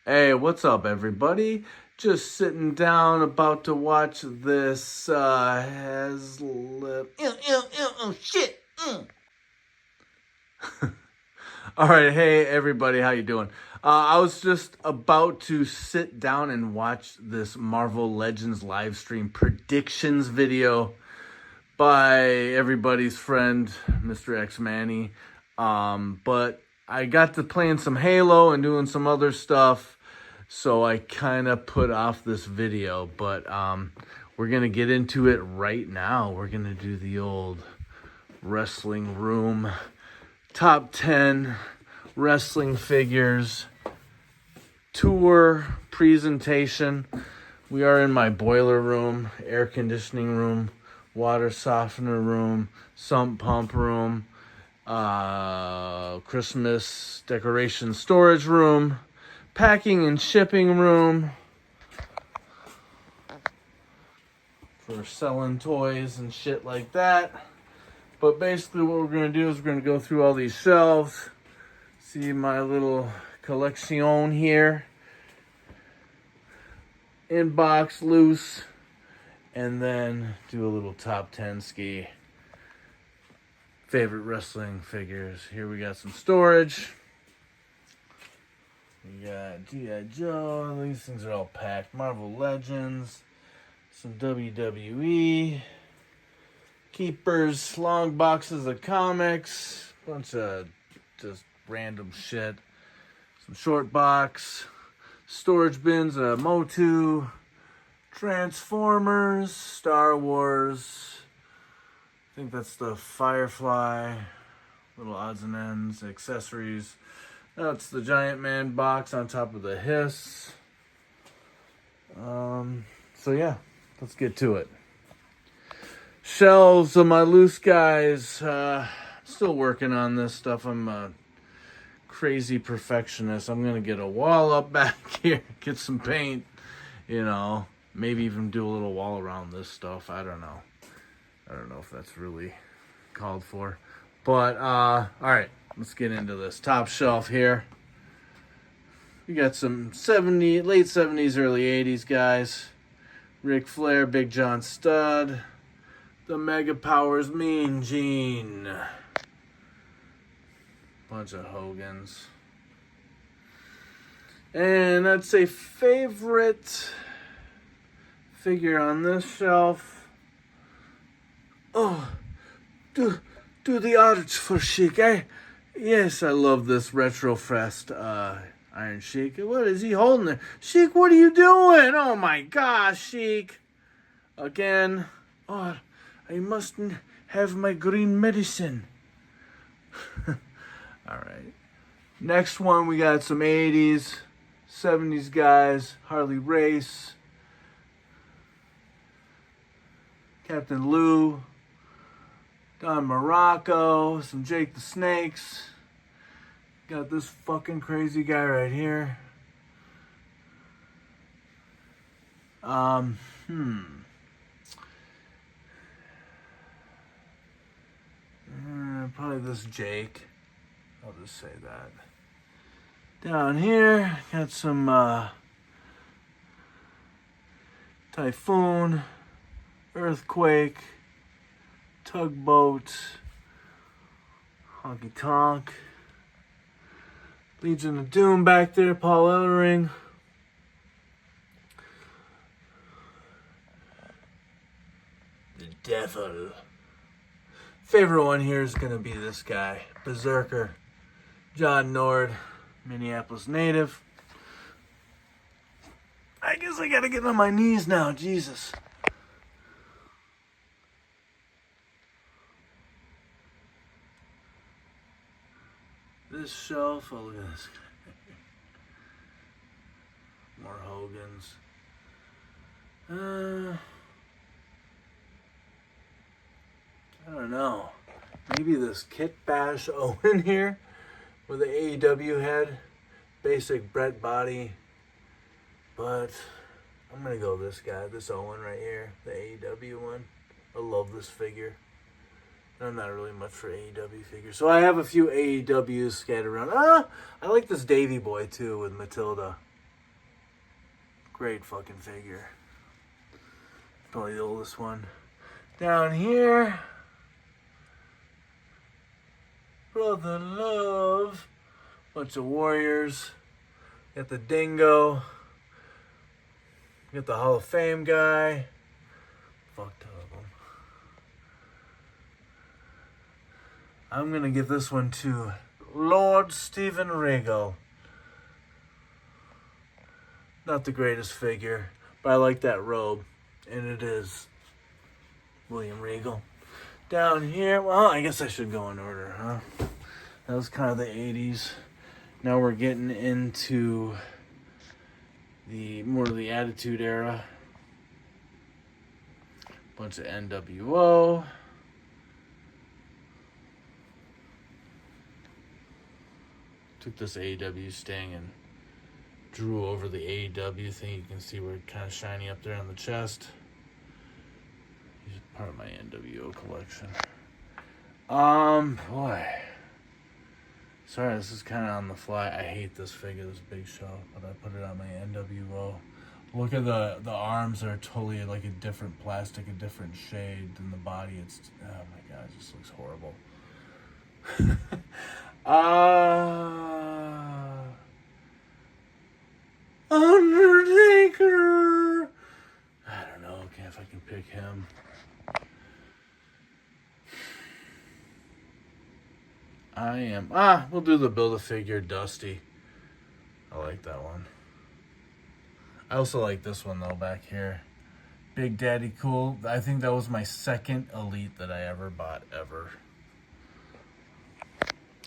Hey, what's up, everybody? Just sitting down, about to watch this shit. All right, hey everybody, how you doing? I was just about to sit down and watch this Marvel Legends live stream predictions video by everybody's friend, Mr. X Manny. But I got to playing some Halo and doing some other stuff, so I kind of put off this video. But we're gonna get into it right now. We're gonna do the old wrestling room top 10 wrestling figures tour presentation. We are in my boiler room, air conditioning room, water softener room, sump pump room, Christmas decoration storage room, packing and shipping room for selling toys and shit like that. But basically what we're going to do is we're going to go through all these shelves, see my little collection here, inbox loose, and then do a little top 10 ski favorite wrestling figures. Here we got some storage. We got G.I. Joe. These things are all packed. Marvel Legends. Some WWE. Keepers. Long boxes of comics. Bunch of just random shit. Some short box. Storage bins of Motu. Transformers. Star Wars. I think that's the Firefly. Little odds and ends. Accessories. That's the Giant Man box on top of the Hiss. So yeah, let's get to it. Shelves of my loose guys. Still working on this stuff. I'm a crazy perfectionist. I'm going to get a wall up back here. Get some paint. Maybe even do a little wall around this stuff. I don't know if that's really called for. But, all right. Let's get into this. Top shelf here. We got some late 70s, early 80s guys. Ric Flair, Big John Studd. The Mega Powers, Mean Gene. Bunch of Hogans. And I'd say favorite figure on this shelf. Oh, do the odds for Sheik, eh? Yes, I love this Retrofest Iron Sheik. What is he holding there? Sheik, what are you doing? Oh my gosh, Sheik. Again. Oh, I must have my green medicine. Alright. Next one, we got some 80s, 70s guys. Harley Race. Captain Lou. Don Morocco, some Jake the Snakes. Got this fucking crazy guy right here. Probably this Jake. I'll just say that. Down here, got some Typhoon, Earthquake, Tugboat, Honky Tonk, Legion of Doom back there, Paul Ellering. The Devil. Favorite one here is going to be this guy, Berserker, John Nord, Minneapolis native. I guess I got to get on my knees now, Jesus. This shelf, oh look at this. More Hogans. I don't know. Maybe this Kit Bash Owen here with the AEW head. Basic Bret body. But I'm going to go this guy, this Owen right here. The AEW one. I love this figure. I'm not really much for AEW figures. So I have a few AEWs scattered around. I like this Davey Boy too with Matilda. Great fucking figure. Probably the oldest one. Down here, Brother Love. Bunch of warriors. Got the Dingo. Got the Hall of Fame guy. Fuck ton of them. I'm gonna give this one to Lord Steven Regal. Not the greatest figure, but I like that robe. And it is William Regal. Down here, well, I guess I should go in order, huh? That was kind of the 80s. Now we're getting into more of the Attitude Era. Bunch of NWO. Took this AEW Sting and drew over the AEW thing. You can see where it's kind of shiny up there on the chest. He's part of my NWO collection. Boy. Sorry, this is kind of on the fly. I hate this figure, this Big Show, but I put it on my NWO. Look at the arms are totally like a different plastic, a different shade than the body. It's, oh my God, it just looks horrible. Undertaker! I don't know, okay, if I can pick him. We'll do the Build-A-Figure Dusty. I like that one. I also like this one, though, back here. Big Daddy Cool. I think that was my second Elite that I ever bought, ever.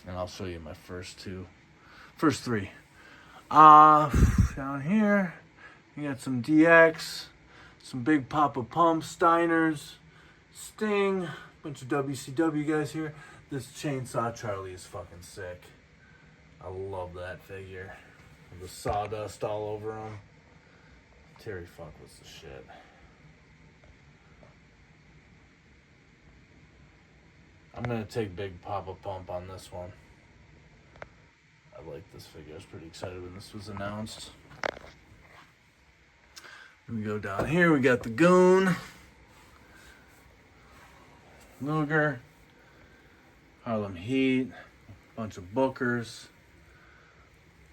And I'll show you my first three. Down here, you got some DX, some Big Papa Pump, Steiners, Sting, bunch of WCW guys here. This Chainsaw Charlie is fucking sick. I love that figure. With the sawdust all over him. Terry Funk was the shit. I'm going to take Big Papa Pump on this one. I like this figure. I was pretty excited when this was announced. We go down here. We got the Goon. Luger. Harlem Heat. Bunch of Bookers.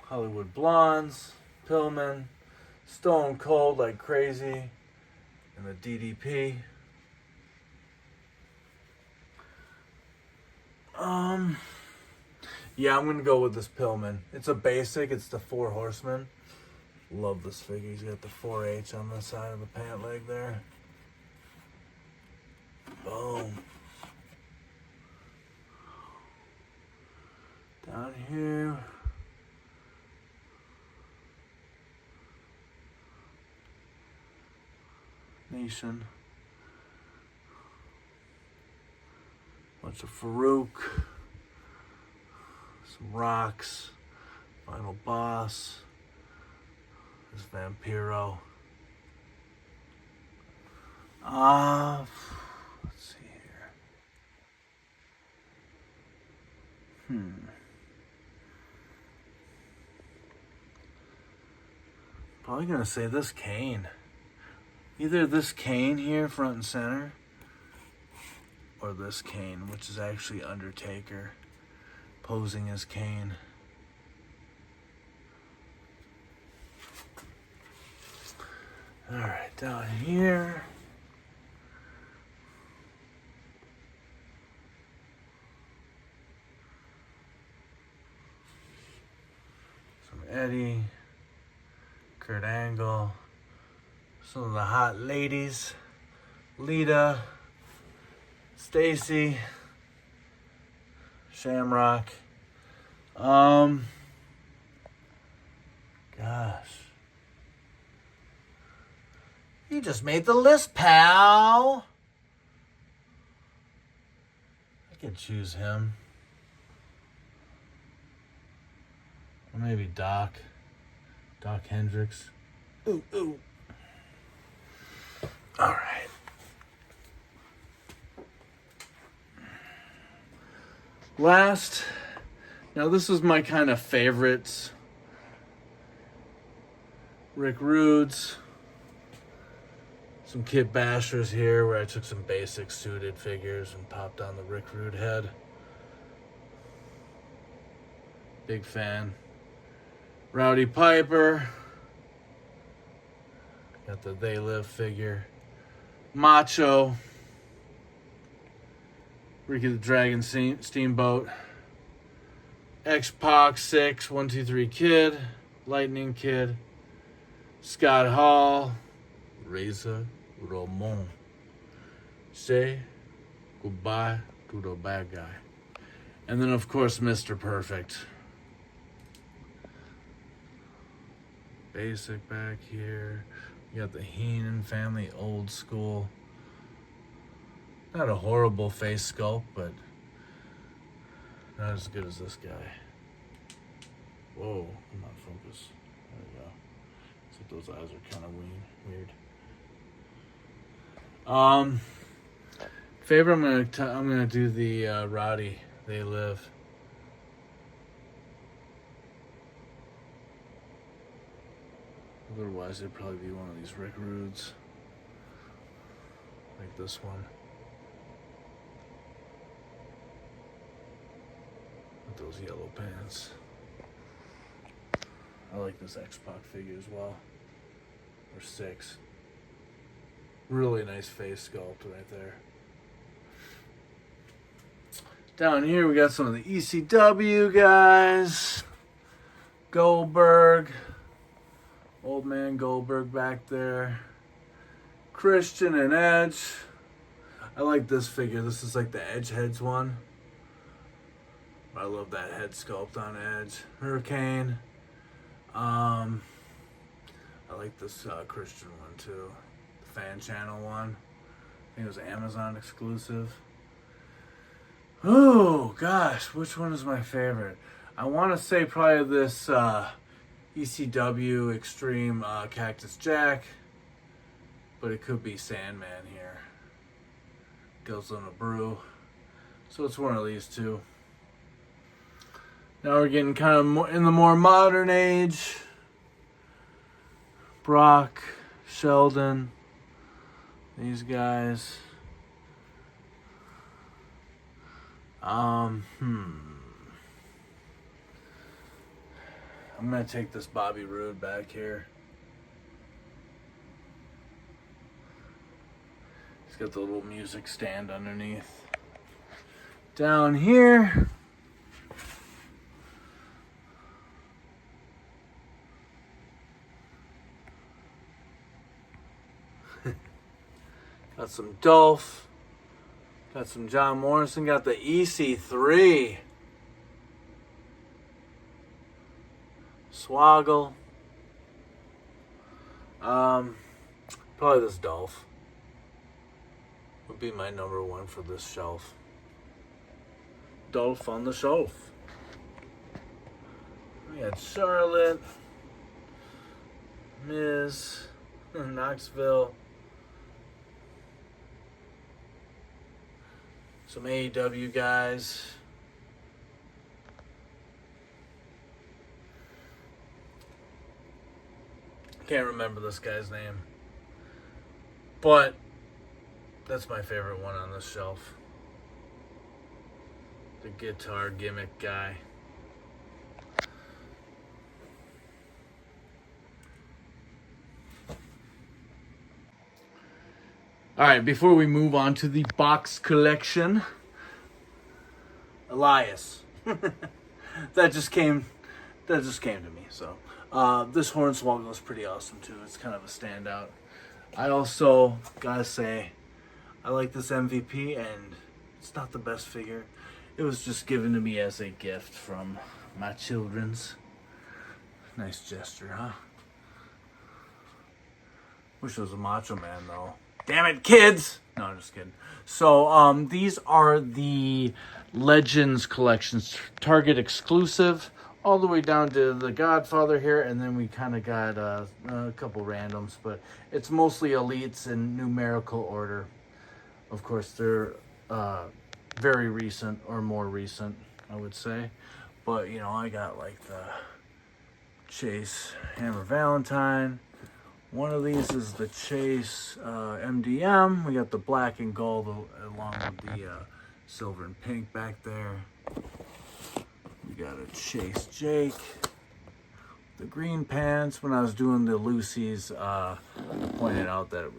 Hollywood Blondes. Pillman. Stone Cold like crazy. And the DDP. Yeah, I'm going to go with this Pillman. It's a basic. It's the Four Horsemen. Love this figure. He's got the 4H on the side of the pant leg there. Boom. Down here. Nation. Bunch of Farouk. Some Rocks. Final Boss. This Vampiro. Let's see here. Probably gonna say this Kane. Either this Kane here, front and center, or this Kane, which is actually Undertaker posing as Kane. Alright, down here. Some Eddie, Kurt Angle, some of the hot ladies, Lita, Stacy, Shamrock. Gosh. You just made the list, pal. I could choose him. Or maybe Doc Hendricks. Ooh. All right. Last, now this is my kind of favorites. Rick Rudes. Some Kit Bashers here where I took some basic suited figures and popped on the Rick Rude head. Big fan. Rowdy Piper. Got the They Live figure. Macho. Ricky the Dragon Steamboat. X-Pac 6, 123 Kid. Lightning Kid. Scott Hall. Razor Ramon. Say goodbye to the bad guy. And then, of course, Mr. Perfect. Basic back here. You got the Heenan family, old school. Not a horrible face sculpt, but not as good as this guy. Whoa, come on, focus. There we go. Looks like those eyes are kind of weird. Favorite, I'm gonna do the Rowdy They Live. Otherwise, it'd probably be one of these Rick Rudes, like this one. With those yellow pants. I like this X-Pac figure as well. Or 6. Really nice face sculpt right there. Down here we got some of the ECW guys. Goldberg. Old man Goldberg back there. Christian and Edge. I like this figure. This is like the Edge Heads one. I love that head sculpt on Edge. Hurricane. I like this Christian one too. The fan channel one. I think it was Amazon exclusive. Oh gosh, which one is my favorite? I want to say probably this ECW Extreme Cactus Jack, but it could be Sandman here. Goes on a brew. So it's one of these two. Now we're getting kind of more in the more modern age. Brock, Sheldon, these guys. I'm gonna take this Bobby Roode back here. He's got the little music stand underneath. Down here, got some Dolph. Got some John Morrison. Got the EC3. Swoggle. Probably this Dolph. Would be my number one for this shelf. Dolph on the shelf. We got Charlotte. Miz. Knoxville. Some AEW guys. Can't remember this guy's name. But that's my favorite one on this shelf. The guitar gimmick guy. All right, before we move on to the box collection, Elias. that just came to me. So this Hornswoggle is pretty awesome too. It's kind of a standout. I also gotta say, I like this MVP, and it's not the best figure. It was just given to me as a gift from my children's. Nice gesture, huh? Wish it was a Macho Man though. Damn it, kids! No, I'm just kidding. So, these are the Legends collections, Target exclusive, all the way down to the Godfather here, and then we kind of got a couple randoms, but it's mostly elites in numerical order. Of course, they're very recent, or more recent, I would say. But, you know, I got like the Chase Hammer Valentine. One of these is the Chase MDM. We got the black and gold along with the silver and pink back there. We got a Chase Jake. The green pants. When I was doing the Lucy's, I pointed out that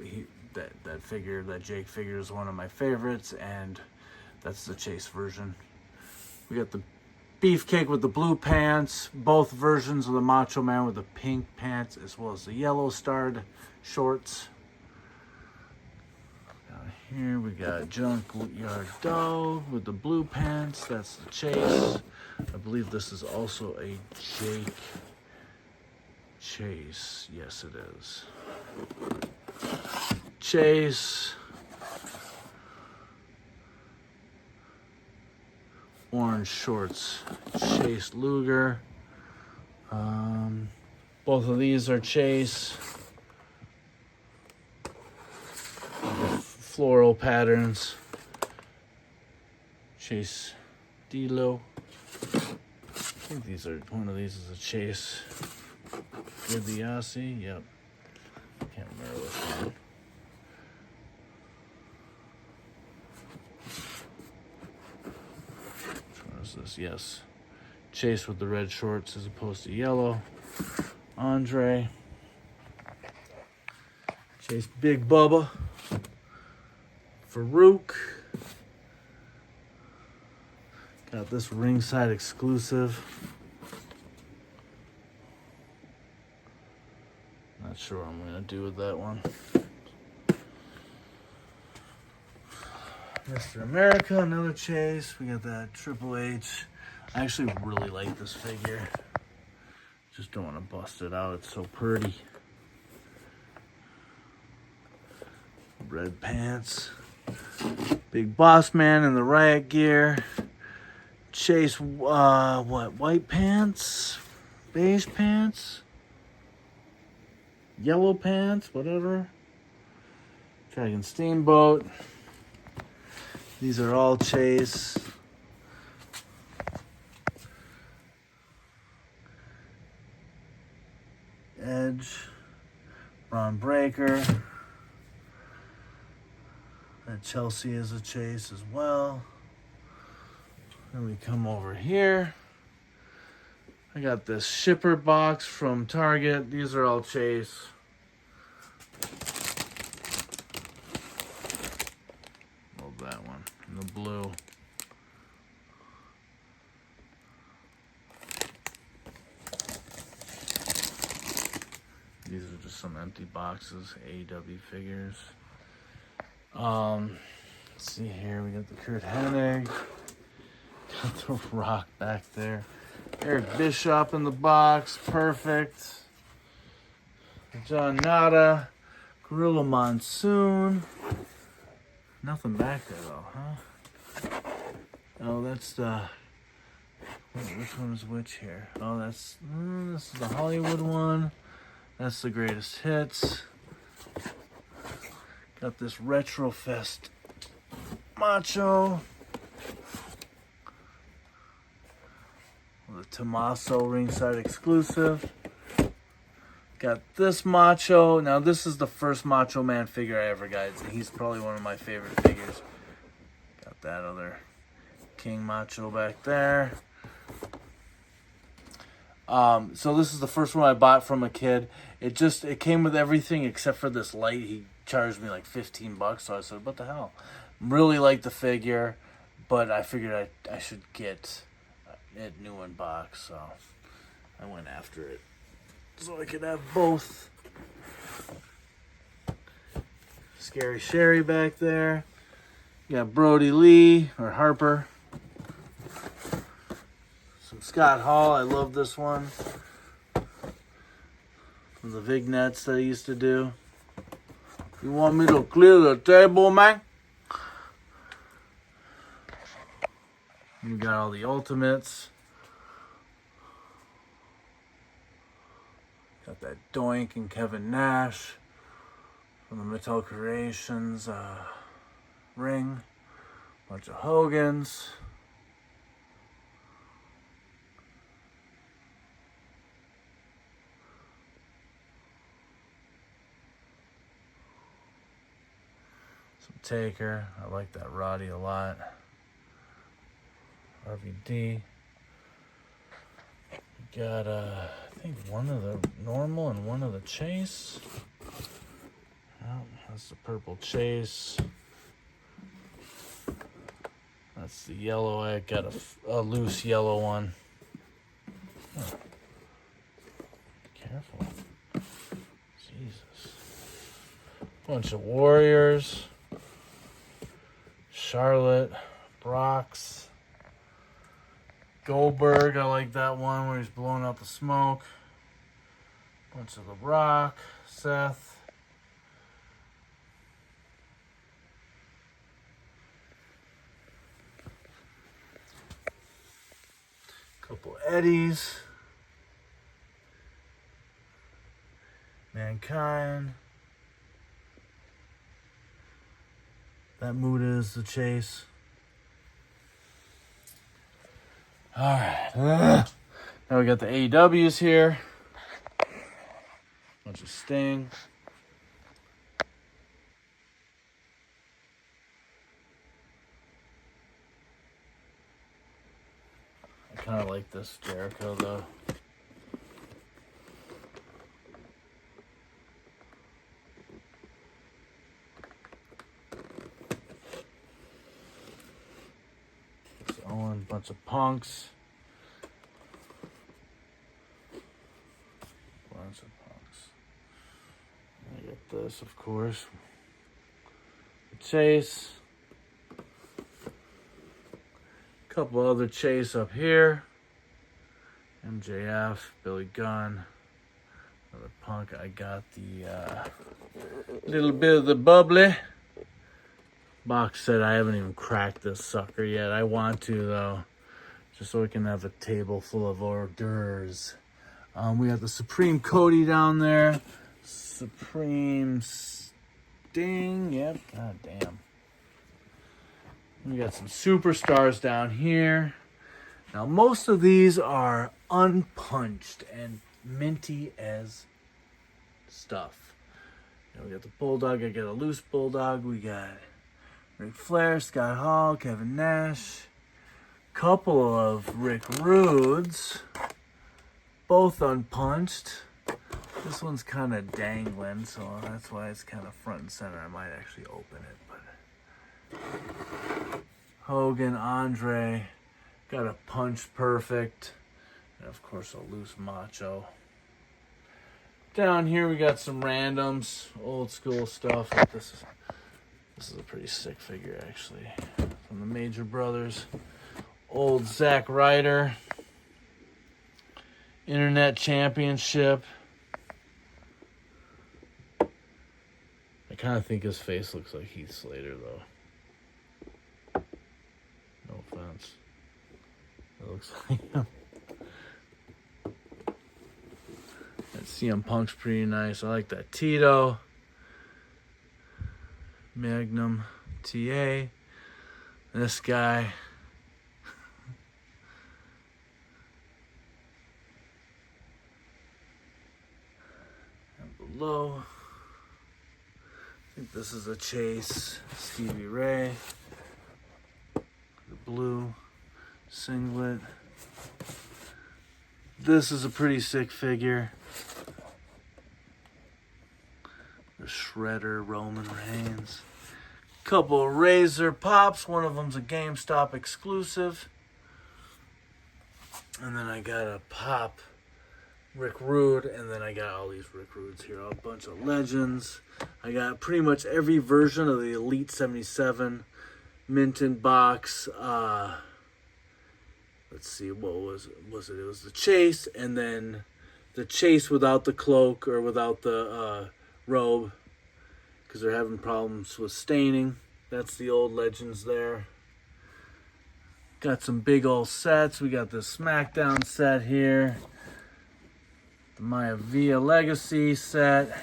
that figure, that Jake figure, is one of my favorites, and that's the Chase version. We got the Beefcake with the blue pants, both versions of the Macho Man with the pink pants as well as the yellow starred shorts. Down here we got Junkyard Dog with the blue pants. That's the Chase. I believe this is also a Jake Chase. Yes, it is. Chase. Orange shorts, Chase Luger. Both of these are Chase. Floral patterns. Chase D-Lo. I think one of these is a Chase with the Aussie. Yep. Can't remember which one. This, yes, Chase with the red shorts as opposed to yellow. Andre, Chase Big Bubba, Farouk. Got this ringside exclusive. Not sure what I'm gonna do with that one. Mr. America, another Chase. We got that Triple H. I actually really like this figure. Just don't want to bust it out. It's so pretty. Red pants. Big Boss Man in the riot gear. Chase, white pants? Beige pants? Yellow pants? Whatever. Dragon Steamboat. These are all Chase. Edge. Ron Breaker. That Chelsea is a Chase as well. Then we come over here. I got this shipper box from Target. These are all Chase. That one in the blue. These are just some empty boxes, AEW figures. Let's see here, we got the Kurt Hennig, got the Rock back there, Eric Bischoff in the box, perfect. John Nada, Gorilla Monsoon. Nothing back there though, huh? Oh, that's the... Wait, which one is which here? Oh, this is the Hollywood one. That's the Greatest Hits. Got this Retro Fest Macho. The Tommaso ringside exclusive. Got this Macho. Now, this is the first Macho Man figure I ever got. He's probably one of my favorite figures. Got that other King Macho back there. So this is the first one I bought from a kid. It came with everything except for this light. He charged me like $15, so I said, what the hell? Really like the figure, but I figured I should get it new in box, so I went after it. So I could have both. Scary Sherry back there. You got Brody Lee, or Harper. Some Scott Hall, I love this one. From the vignettes that I used to do. You want me to clear the table, man? We got all the Ultimates. Got that Doink and Kevin Nash from the Mattel Creations ring. Bunch of Hogans. Some Taker. I like that Roddy a lot. RVD. We got, I think one of the normal and one of the Chase. Oh, that's the purple Chase. That's the yellow. I got a loose yellow one. Oh. Careful. Jesus. Bunch of Warriors. Charlotte. Brox. Goldberg. I like that one where he's blowing out the smoke. Bunch of The Rock. Seth. Couple Eddies. Mankind. That Muda is the Chase. Alright. Now we got the AEWs here. Bunch of Sting. I kind of like this Jericho though. Owen, bunch of Punks. Bunch of Punks. I got this, of course. Chase. Couple other Chase up here. MJF, Billy Gunn. Another Punk. I got the little bit of the bubbly box set. I haven't even cracked this sucker yet. I want to though, just so we can have a table full of hors d'oeuvres. We got the Supreme Cody down there. Supreme Sting. Yep. God damn. We got some superstars down here. Now, most of these are unpunched and minty as stuff. You know, we got the Bulldog. I got a loose Bulldog. We got Ric Flair, Scott Hall, Kevin Nash. Couple of Rick Rudes. Both unpunched. This one's kind of dangling, so that's why it's kind of front and center. I might actually open it, but Hogan, Andre, got a punch perfect, and of course a loose Macho. Down here we got some randoms, old school stuff. This is a pretty sick figure actually, from the Major Brothers. Old Zack Ryder, Internet Championship. I kind of think his face looks like Heath Slater, though. No offense. It looks like him. That CM Punk's pretty nice. I like that Tito. Magnum TA. This guy. And below. I think this is a Chase, Stevie Ray, the blue singlet. This is a pretty sick figure. The Shredder, Roman Reigns. Couple Razor Pops, one of them's a GameStop exclusive. And then I got a Pop Rick Rude, and then I got all these Rick Rudes here, a bunch of legends. I got pretty much every version of the Elite 77 Minton box. Let's see, what was it? It was the Chase, and then the Chase without the cloak or without the robe, because they're having problems with staining. That's the old legends there. Got some big old sets. We got the SmackDown set here. The Maya Via Legacy set.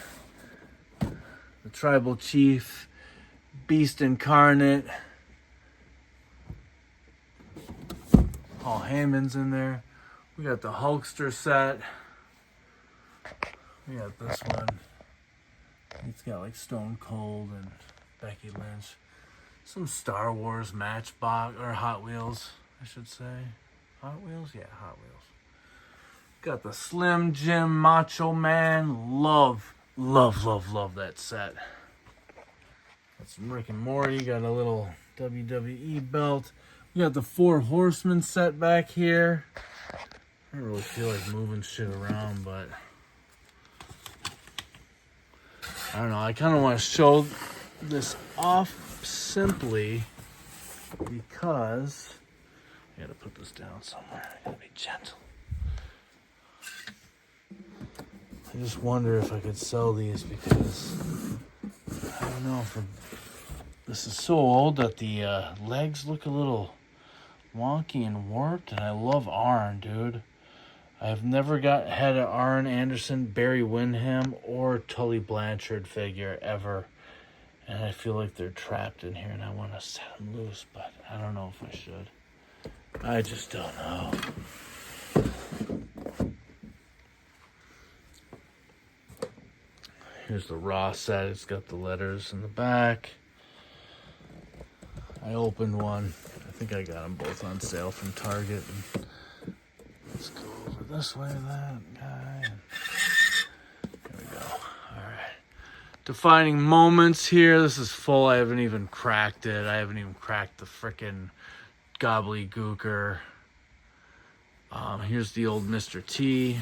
The Tribal Chief. Beast Incarnate. Paul Heyman's in there. We got the Hulkster set. We got this one. It's got like Stone Cold and Becky Lynch. Some Star Wars Matchbox, or Hot Wheels, I should say. Hot Wheels? Yeah, Hot Wheels. Got the Slim Jim Macho Man. Love that set. Got some Rick and Morty. Got a little WWE belt. We got the Four Horsemen set back here. I don't really feel like moving shit around, but I don't know. I kind of want to show this off simply because I gotta put this down somewhere. I gotta be gentle. I just wonder if I could sell these because I don't know. This is so old that the legs look a little wonky and warped, and I love Arn, dude. I've never had an Arn Anderson, Barry Windham, or Tully Blanchard figure ever. And I feel like they're trapped in here and I want to set them loose, but I don't know if I should. I just don't know. Here's the Raw set. It's got the letters in the back. I opened one. I think I got them both on sale from Target. And let's go over this way, that guy. There we go. All right. Defining moments here. This is full. I haven't even cracked it. I haven't even cracked the frickin' gobbledygooker. Here's the old Mr. T.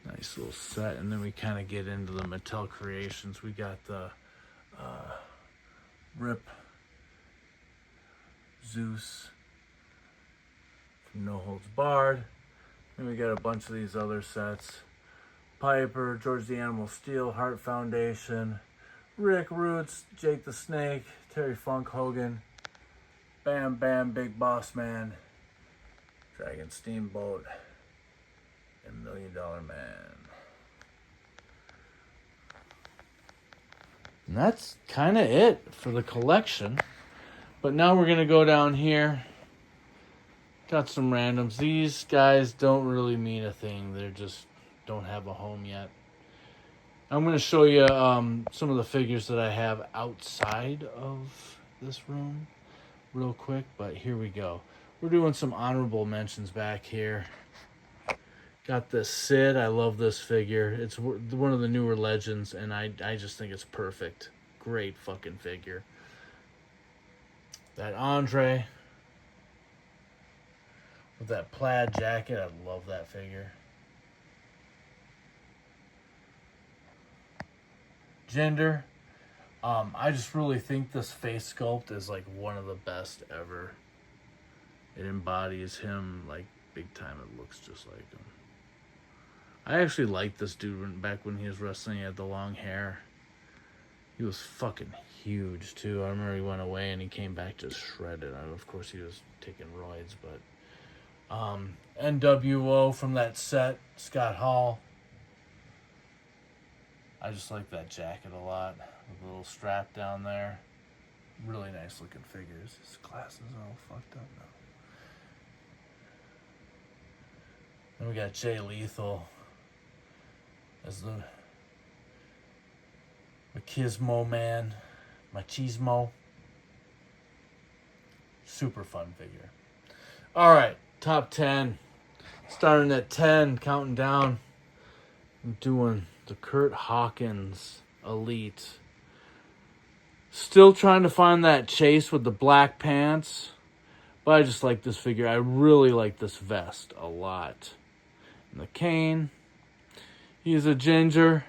Nice little set. And then we kind of get into the Mattel Creations. We got the Rip Zeus from No Holds Barred. Then we got a bunch of these other sets. Piper, George the Animal Steel, Heart Foundation, Rick Roots, Jake the Snake, Terry Funk Hogan, Bam Bam Big Boss Man, Dragon Steamboat, and $1 Million Man. And that's kind of it for the collection. But now we're going to go down here. Got some randoms. These guys don't really mean a thing. They just don't have a home yet. I'm going to show you some of the figures that I have outside of this room real quick. But here we go. We're doing some honorable mentions back here. Got this Sid. I love this figure. It's one of the newer Legends, and I just think it's perfect. Great fucking figure. That Andre with that plaid jacket. I love that figure. Jinder. I just really think this face sculpt is like one of the best ever. It embodies him like big time. It looks just like him. I actually liked this dude back when he was wrestling. He had the long hair. He was fucking huge too. I remember he went away and he came back just shredded. Of course he was taking roids, but NWO from that set, Scott Hall. I just like that jacket a lot. With a little strap down there. Really nice looking figures. His glasses are all fucked up now. Then we got Jay Lethal as the Machismo Man. Machismo. Super fun figure. Alright, top 10. Starting at 10, counting down. I'm doing the Kurt Hawkins Elite. Still trying to find that Chase with the black pants. But I just like this figure. I really like this vest a lot. And the Kane. He's a ginger.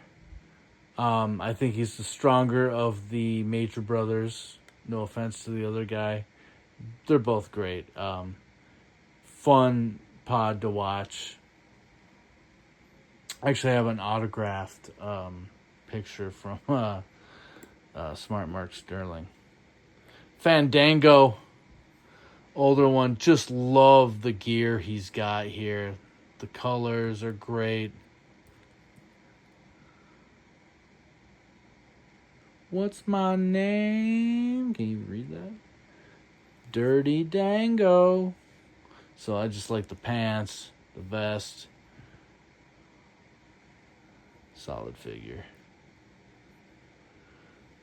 I think he's the stronger of the Major brothers. No offense to the other guy. They're both great. Fun pod to watch. I actually have an autographed picture from Smart Mark Sterling. Fandango. Older one. Just love the gear he's got here. The colors are great. What's my name? Can you read that? Dirty Dango. So I just like the pants, the vest. Solid figure.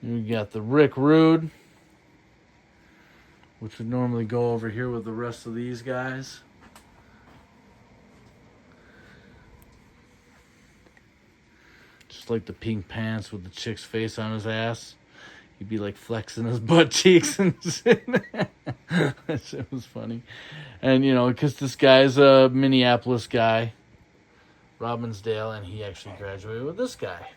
We got the Rick Rude, which would normally go over here with the rest of these guys. Just like the pink pants with the chick's face on his ass. He'd be like flexing his butt cheeks and shit. That shit was funny. And, you know, because this guy's a Minneapolis guy, Robbinsdale, and he actually graduated with this guy.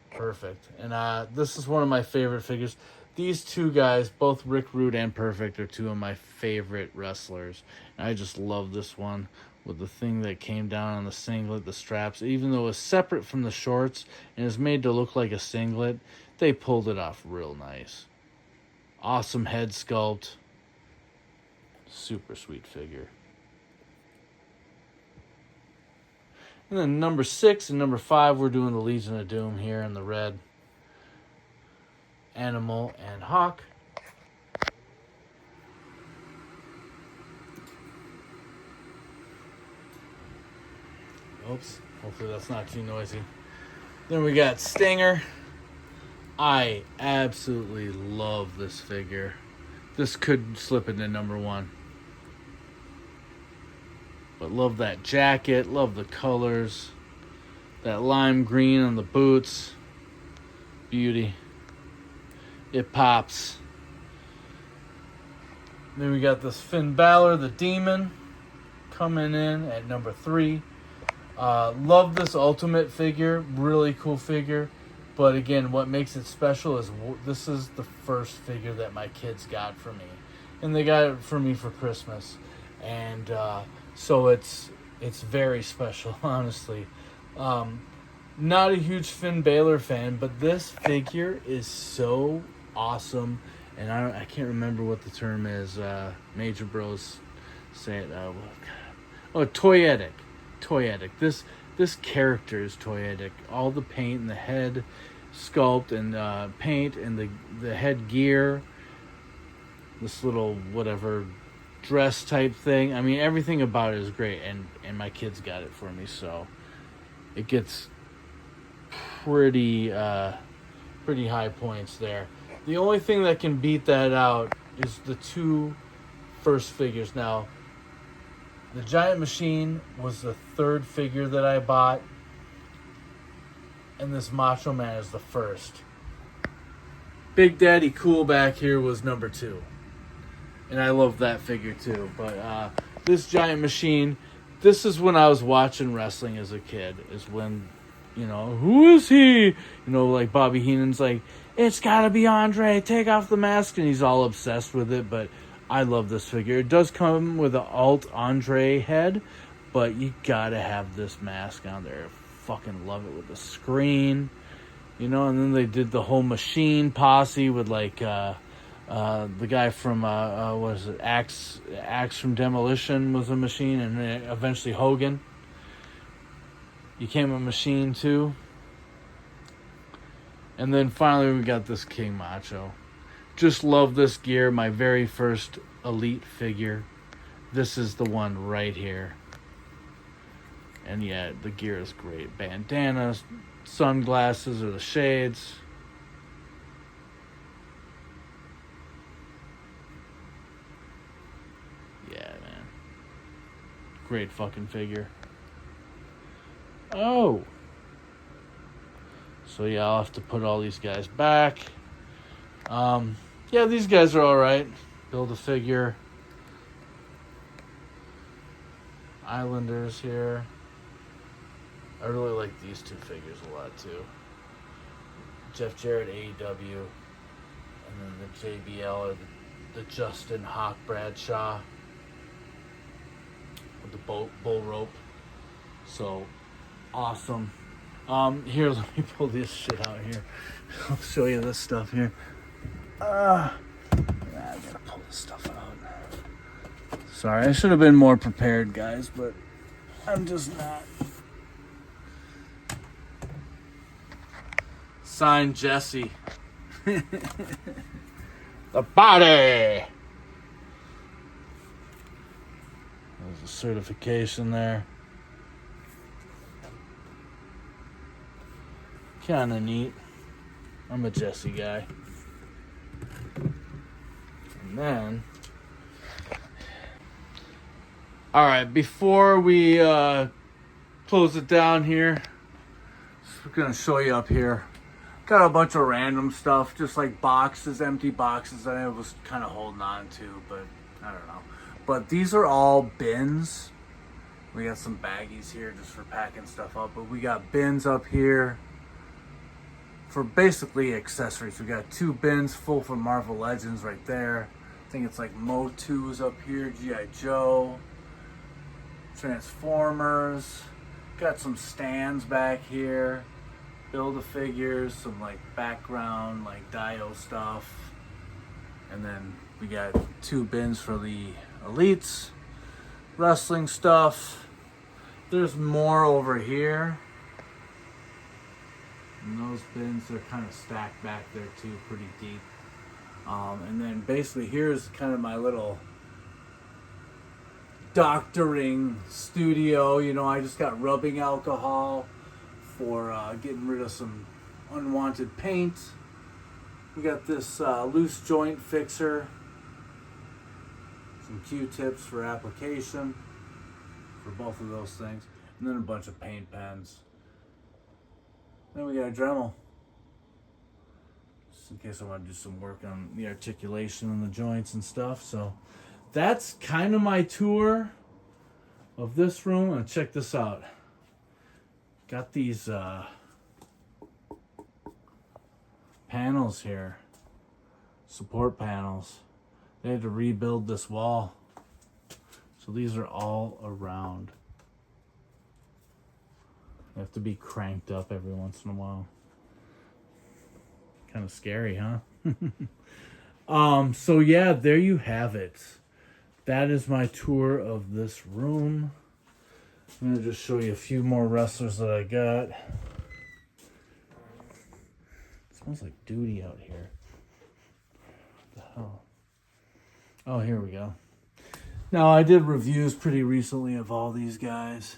Perfect. And this is one of my favorite figures. These two guys, both Rick Rude and Perfect, are two of my favorite wrestlers. And I just love this one with the thing that came down on the singlet, the straps. Even though it was separate from the shorts and is made to look like a singlet, they pulled it off real nice. Awesome head sculpt. Super sweet figure. And then number 6 and number 5, we're doing the Legion of Doom here in the red. Animal and Hawk. Oops, hopefully that's not too noisy. Then we got Stinger. I absolutely love this figure. This could slip into number 1. But love that jacket, love the colors. That lime green on the boots. Beauty. It pops. Then we got this Finn Balor, the Demon, coming in at number 3. Love this Ultimate figure. Really cool figure. But again, what makes it special is this is the first figure that my kids got for me. And they got it for me for Christmas. And so it's very special, honestly. Not a huge Finn Balor fan, but this figure is so awesome. And I can't remember what the term is. Major Bros say it. Toyetic. Toyetic. This character is toyetic. All the paint and the head sculpt and paint and the head gear. This little whatever dress type thing. I mean, everything about it is great. And my kids got it for me, so it gets pretty high points there. The only thing that can beat that out is the 2 first figures. Now, the Giant Machine was the 3rd figure that I bought, and this Macho Man is the 1st. Big Daddy Cool back here was number 2, and I love that figure too. But this Giant Machine, this is when I was watching wrestling as a kid, is when, you know, who is he? You know, like Bobby Heenan's like, it's gotta be Andre, take off the mask, and he's all obsessed with it. But I love this figure. It does come with an alt Andre head, but you gotta have this mask on there. Fucking love it with the screen, you know. And then they did the whole Machine posse with like the guy from what is it, Axe from Demolition was a Machine, and then eventually Hogan became a Machine too. And then finally we got this King Macho. Just love this gear. My very first Elite figure. This is the one right here. And yeah, the gear is great. Bandanas, sunglasses or the shades. Yeah, man. Great fucking figure. Oh. So yeah, I'll have to put all these guys back. Yeah, these guys are alright. Build a figure. Islanders here. I really like these 2 figures a lot too. Jeff Jarrett AEW. And then the JBL or the Justin Hawk Bradshaw. With the bull rope. So awesome. Here, let me pull this shit out here. I'll show you this stuff here. I gotta pull this stuff out. Sorry, I should have been more prepared, guys, but I'm just not. Signed Jesse. The body. There's a certification there. Kinda neat. I'm a Jesse guy. And then, all right, before we close it down here, just gonna show you up here. Got a bunch of random stuff, just like boxes, empty boxes that I was kind of holding on to, but I don't know. But these are all bins. We got some baggies here just for packing stuff up, but we got bins up here for basically accessories. We got 2 bins full for Marvel Legends right there. I think it's like Motu's up here, G.I. Joe, Transformers. Got some stands back here. Build-A-Figures, some like background, like Dio stuff. And then we got 2 bins for the Elites, wrestling stuff. There's more over here. And those bins are kind of stacked back there too, pretty deep. And then basically here's kind of my little doctoring studio. You know, I just got rubbing alcohol for getting rid of some unwanted paint. We got this loose joint fixer, some Q-tips for application for both of those things, and then a bunch of paint pens. Then we got a Dremel, just in case I want to do some work on the articulation and the joints and stuff. So that's kind of my tour of this room. And check this out. Got these panels here, support panels. They had to rebuild this wall. So these are all around. They have to be cranked up every once in a while. Kind of scary, huh? So yeah, there you have it. That is my tour of this room. I'm going to just show you a few more wrestlers that I got. It smells like duty out here. What the hell? Oh, here we go. Now, I did reviews pretty recently of all these guys.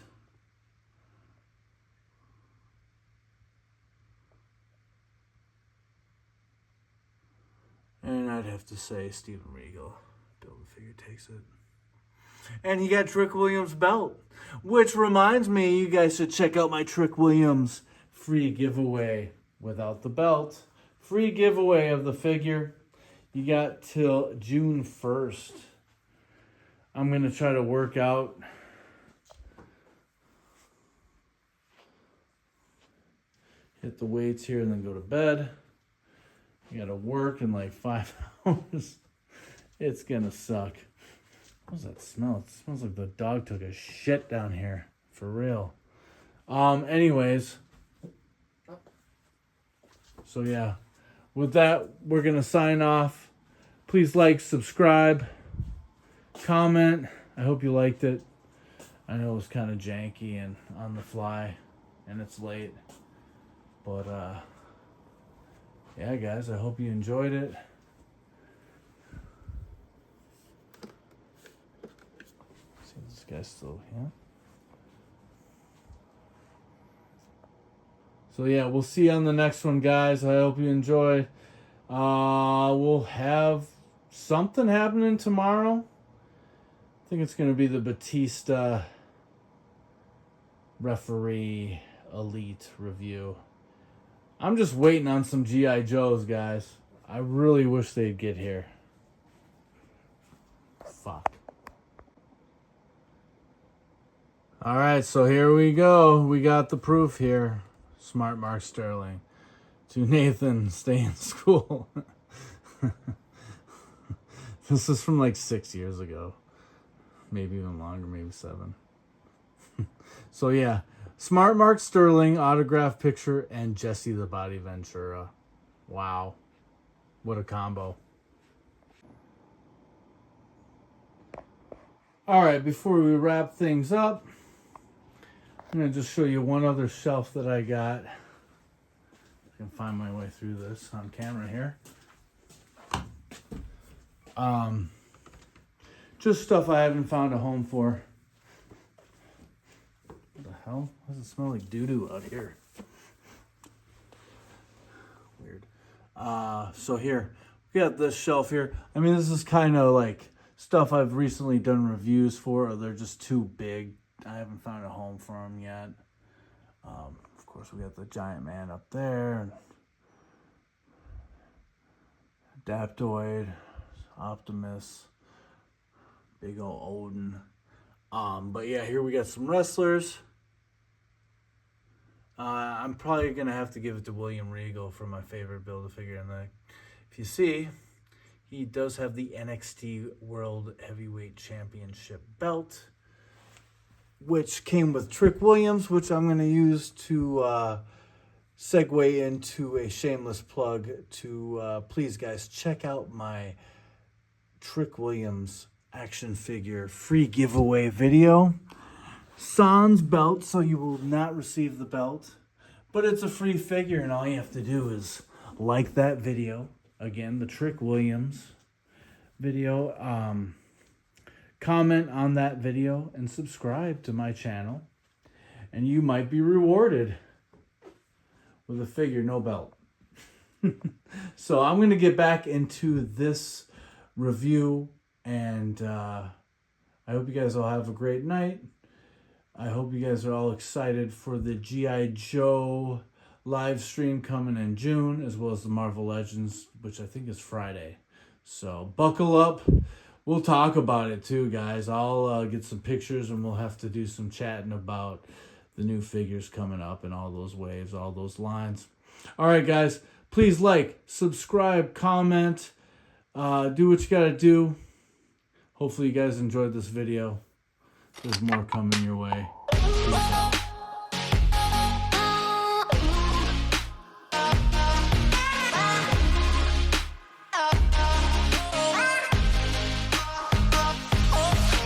And I'd have to say Steven Regal. Build-A-Figure takes it. And he got Trick Williams belt, which reminds me, you guys should check out my Trick Williams free giveaway without the belt. Free giveaway of the figure. You got till June 1st. I'm going to try to work out. Hit the weights here and then go to bed. You got to work in like 5 hours. It's going to suck. What does that smell? It smells like the dog took a shit down here. For real. Anyways. So yeah. With that, we're going to sign off. Please like, subscribe, comment. I hope you liked it. I know it was kind of janky and on the fly. And it's late. But, yeah, guys, I hope you enjoyed it. This guy's still here. So yeah, we'll see you on the next one, guys. I hope you enjoy. We'll have something happening tomorrow. I think it's going to be the Batista referee elite review. I'm just waiting on some G.I. Joes, guys. I really wish they'd get here. Fuck. All right, so here we go. We got the proof here. Smart Mark Sterling. To Nathan, stay in school. This is from like 6 years ago. Maybe even longer, maybe 7. So yeah, Smart Mark Sterling, autograph picture, and Jesse the Body Ventura. Wow. What a combo. All right, before we wrap things up, I'm going to just show you one other shelf that I got. I can find my way through this on camera here. Just stuff I haven't found a home for. What the hell? Why does it smell like doo-doo out here? Weird. So here, we got this shelf here. I mean, this is kind of like stuff I've recently done reviews for, or they're just too big. I haven't found a home for them yet. Of course, we got the Giant Man up there. Adaptoid, Optimus, big old Odin. But yeah, here we got some wrestlers. I'm probably going to have to give it to William Regal for my favorite Build-A-Figure. And if you see, he does have the NXT World Heavyweight Championship belt, which came with Trick Williams, which I'm going to use to segue into a shameless plug to please, guys, check out my Trick Williams action figure free giveaway video. Sans belt, so you will not receive the belt, but it's a free figure, and all you have to do is like that video. Again, the Trick Williams video. Comment on that video and subscribe to my channel, and you might be rewarded with a figure, no belt. So I'm going to get back into this review, and I hope you guys all have a great night. I hope you guys are all excited for the G.I. Joe live stream coming in June, as well as the Marvel Legends, which I think is Friday. So buckle up. We'll talk about it too, guys. I'll get some pictures, and we'll have to do some chatting about the new figures coming up and all those waves, all those lines. All right, guys. Please like, subscribe, comment. Do what you got to do. Hopefully you guys enjoyed this video. There's more coming your way.